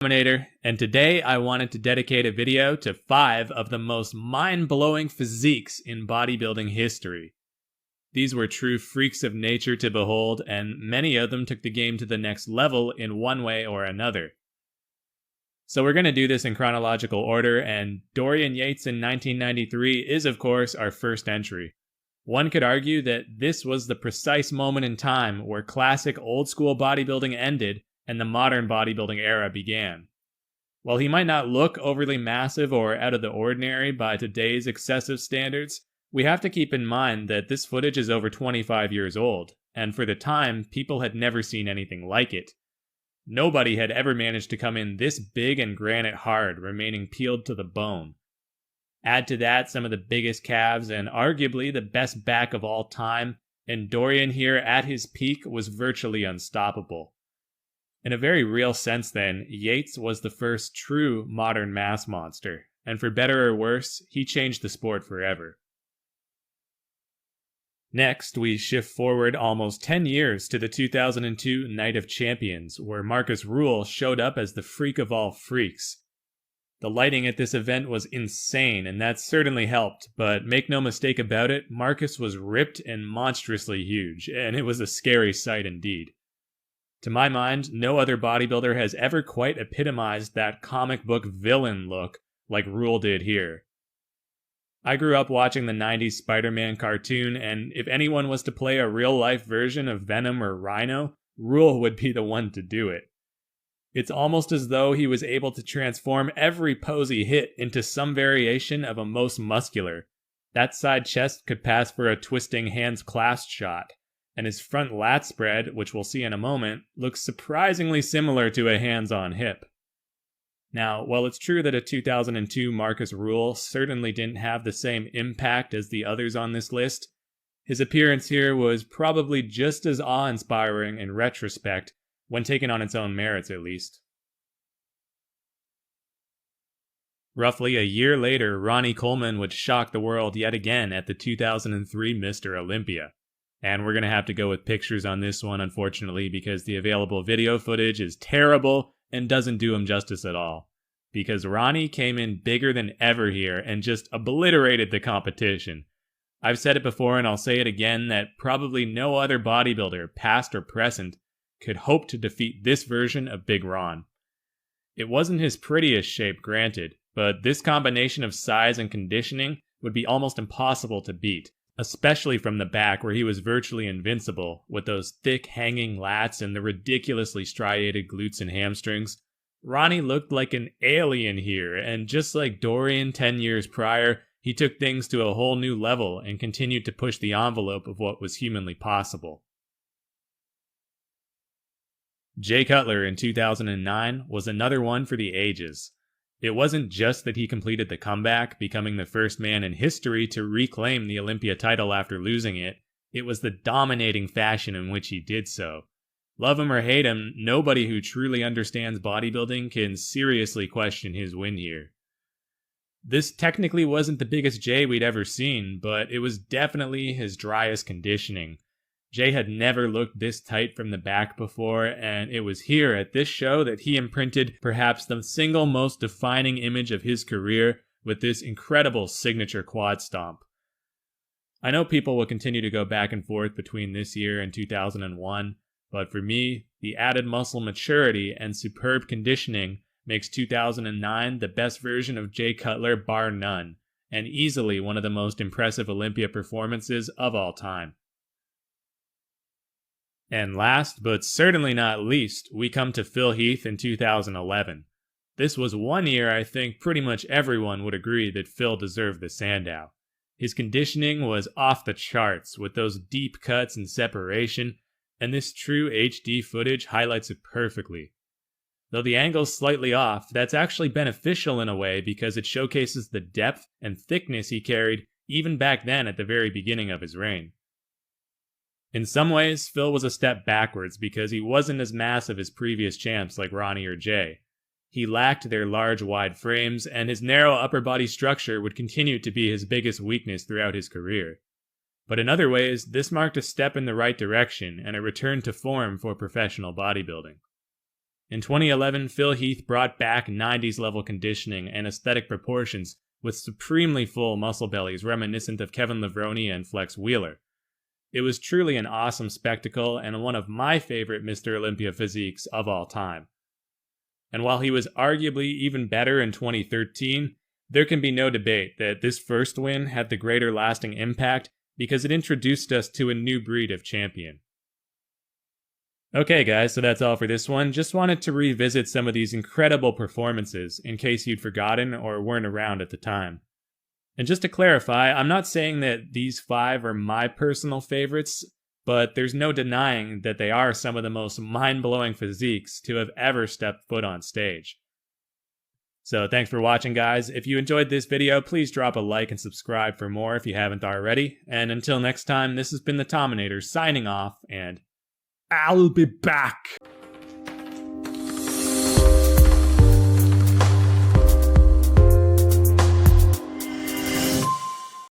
Terminator, and today I wanted to dedicate a video to 5 of the most mind-blowing physiques in bodybuilding history. These were true freaks of nature to behold, and many of them took the game to the next level in one way or another. So we're going to do this in chronological order, and Dorian Yates in 1993 is of course our first entry. One could argue that this was the precise moment in time where classic old-school bodybuilding ended and the modern bodybuilding era began. While he might not look overly massive or out of the ordinary by today's excessive standards, we have to keep in mind that this footage is over 25 years old, and for the time, people had never seen anything like it. Nobody had ever managed to come in this big and granite hard, remaining peeled to the bone. Add to that some of the biggest calves and arguably the best back of all time, and Dorian here at his peak was virtually unstoppable. In a very real sense then, Yates was the first true modern mass monster, and for better or worse, he changed the sport forever. Next, we shift forward almost 10 years to the 2002 Night of Champions, where Marcus Rule showed up as the freak of all freaks. The lighting at this event was insane, and that certainly helped, but make no mistake about it, Marcus was ripped and monstrously huge, and it was a scary sight indeed. To my mind, no other bodybuilder has ever quite epitomized that comic book villain look like Rule did here. I grew up watching the 90s Spider-Man cartoon, and if anyone was to play a real-life version of Venom or Rhino, Rule would be the one to do it. It's almost as though he was able to transform every pose he hit into some variation of a most muscular. That side chest could pass for a twisting hands clasped shot, and his front lat spread, which we'll see in a moment, looks surprisingly similar to a hands-on hip. Now, while it's true that a 2002 Marcus Rule certainly didn't have the same impact as the others on this list, his appearance here was probably just as awe-inspiring in retrospect, when taken on its own merits at least. Roughly a year later, Ronnie Coleman would shock the world yet again at the 2003 Mr. Olympia. And we're going to have to go with pictures on this one, unfortunately, because the available video footage is terrible and doesn't do him justice at all. Because Ronnie came in bigger than ever here and just obliterated the competition. I've said it before and I'll say it again that probably no other bodybuilder, past or present, could hope to defeat this version of Big Ron. It wasn't his prettiest shape, granted, but this combination of size and conditioning would be almost impossible to beat. Especially from the back where he was virtually invincible, with those thick hanging lats and the ridiculously striated glutes and hamstrings. Ronnie looked like an alien here, and just like Dorian 10 years prior, he took things to a whole new level and continued to push the envelope of what was humanly possible. Jay Cutler in 2009 was another one for the ages. It wasn't just that he completed the comeback, becoming the first man in history to reclaim the Olympia title after losing it. It was the dominating fashion in which he did so. Love him or hate him, nobody who truly understands bodybuilding can seriously question his win here. This technically wasn't the biggest Jay we'd ever seen, but it was definitely his driest conditioning. Jay had never looked this tight from the back before, and it was here at this show that he imprinted perhaps the single most defining image of his career with this incredible signature quad stomp. I know people will continue to go back and forth between this year and 2001, but for me, the added muscle maturity and superb conditioning makes 2009 the best version of Jay Cutler bar none, and easily one of the most impressive Olympia performances of all time. And last, but certainly not least, we come to Phil Heath in 2011. This was one year I think pretty much everyone would agree that Phil deserved the Sandow. His conditioning was off the charts, with those deep cuts and separation, and this true HD footage highlights it perfectly. Though the angle's slightly off, that's actually beneficial in a way because it showcases the depth and thickness he carried even back then at the very beginning of his reign. In some ways, Phil was a step backwards because he wasn't as massive as previous champs like Ronnie or Jay. He lacked their large, wide frames, and his narrow upper body structure would continue to be his biggest weakness throughout his career. But in other ways, this marked a step in the right direction and a return to form for professional bodybuilding. In 2011, Phil Heath brought back 90s level conditioning and aesthetic proportions with supremely full muscle bellies reminiscent of Kevin Levrone and Flex Wheeler. It was truly an awesome spectacle and one of my favorite Mr. Olympia physiques of all time. And while he was arguably even better in 2013, there can be no debate that this first win had the greater lasting impact because it introduced us to a new breed of champion. Okay guys, so that's all for this one. Just wanted to revisit some of these incredible performances in case you'd forgotten or weren't around at the time. And just to clarify, I'm not saying that these 5 are my personal favorites, but there's no denying that they are some of the most mind-blowing physiques to have ever stepped foot on stage. So thanks for watching guys. If you enjoyed this video, please drop a like and subscribe for more if you haven't already. And until next time, this has been the Tominator signing off, and I'll be back!